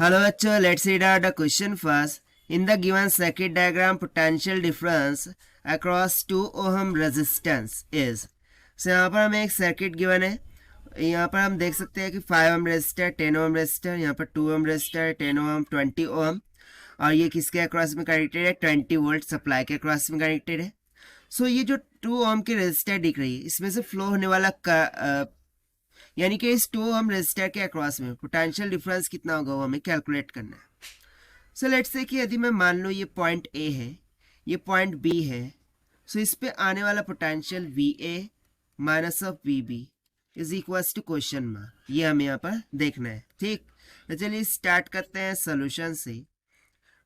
Hello बच्चों, let's read out the question first. In the given circuit diagram, potential difference across 2 ohm resistance is. So यहाँ पर हमें एक circuit given है. यहाँ पर हम देख सकते हैं कि 5 ओम रेजिस्टर, 10 ओम रेजिस्टर, यहाँ पर 2 ओम रेजिस्टर, 10 ओम, 20 ओम, और ये किसके अक्रॉस में कनेक्टेड है? 20 वोल्ट सप्लाई के अक्रॉस में कनेक्टेड है. सो ये जो 2 ओम की रेजिस्टर दिख रही है, इसमें से फ्लो होने वाला यानी कि इस 2 ओम रेजिस्टर के अक्रॉस में पोटेंशियल डिफरेंस कितना होगा वो हमें कैलकुलेट करना है. सो लेट्स से कि यदि मैं मान लो ये पॉइंट ए है, ये पॉइंट बी है, सो इस पे आने वाला potential V A minus of V B is equal to question mark. ये हमें यहाँ पर देखना है. ठीक, तो चलिए स्टार्ट करते हैं सोल्यूशन से.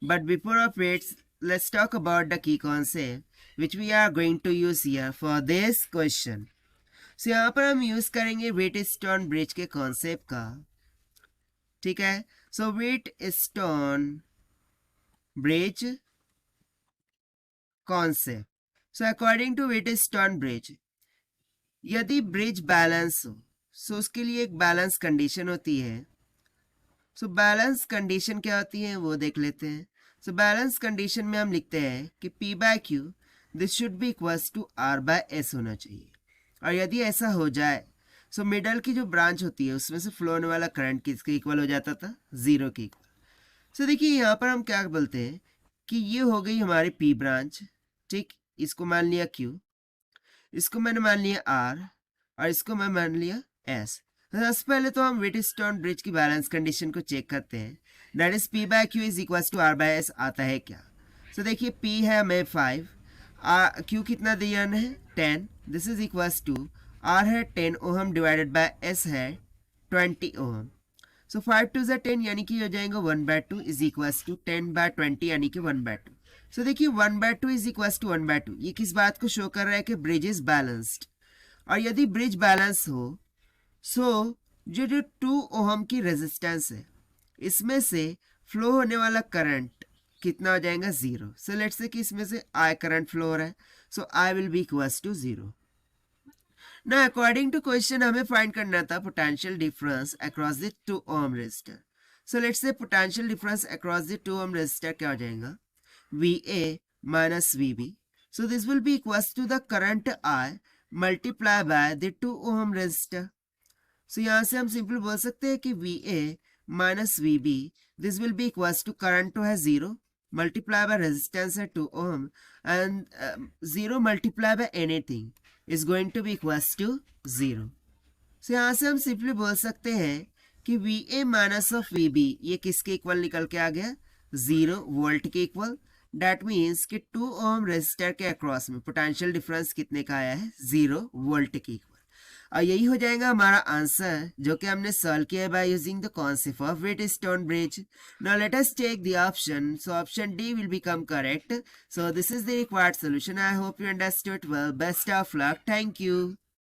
But before of it let's talk about the key concept which we are going to use here for this question. So यहाँ पर हम यूज करेंगे व्हीटस्टोन ब्रिज के कॉन्सेप्ट का. ठीक है, so Wheatstone bridge concept. So according to Wheatstone bridge, यदि bridge balance हो सो उसके लिए एक बैलेंस कंडीशन होती है. सो बैलेंस कंडीशन क्या होती है वो देख लेते हैं. सो बैलेंस कंडीशन में हम लिखते हैं कि P by Q this should be equals to R by S होना चाहिए. और यदि ऐसा हो जाए सो मिडल की जो ब्रांच होती है उसमें से फ्लो होने वाला करंट किसके इक्वल हो जाता था? 0 के इक्वल. सो देखिए यहाँ पर हम क्या बोलते हैं कि ये हो गई हमारी P ब्रांच. ठीक, इसको मान लिया Q, इसको मैंने मान लिया R, और इसको मैं मान लिया S. सबसे पहले तो हम व्हीटस्टोन ब्रिज की बैलेंस कंडीशन को चेक करते हैं. That is P by Q is equal to R by S आता है क्या? सो देखिए P है हमें 5, Q कितना दिया है? 10. This is equals to R है 10 ओहम डिवाइडेड बाय S है 20 ओहम. सो 5 टू ज़ा 10 यानी कि हो जाएगा 1/2 इज इक्वल्स टू 10/20 यानी कि 1/2. सो देखिए 1/2 इज इक्वल्स टू 1/2. ये किस बात को शो कर रहा है कि ब्रिज इज बैलेंस्ड. और यदि ब्रिज बैलेंस हो सो जो 2 ओहम की रेजिस्टेंस है इसमें से फ्लो होने वाला करंट कितना हो जाएगा? 0. सो लेट्स से कि इसमें से I करंट फ्लो हो रहा है, so I will be equals to 0. ना अकॉर्डिंग टू क्वेश्चन हमें फाइंड करना था potential difference across the 2 ohm resistor. So let's say potential difference across the 2 ohm resistor क्या हो जाएगा? VA minus VB. So this will be equals to the current I multiply by the 2 ohm resistor. So यहाँ से हम simple बोल सकते हैं कि VA minus VB this will be equals to current तो है 0 मल्टीप्लाई बाय रेजिस्टेंस है 2 ohm, and 0 multiply by anything is going to be equals to 0. So यहाँ से हम सिंपली बोल सकते हैं कि VA माइनस ऑफ VB ये किसके इक्वल निकल के आ गया? 0 वोल्ट के इक्वल. दैट मीन्स कि 2 ओम रेजिस्टर के अक्रॉस में पोटेंशियल डिफरेंस कितने का आया है? 0 वोल्ट के इक्वल. और यही हो जाएगा हमारा आंसर जो कि हमने सॉल्व किया है by using the concept of Wheatstone bridge. Now let us take the option. So option D will become correct. So this is the required solution. I hope you understood well. Best of luck. Thank you.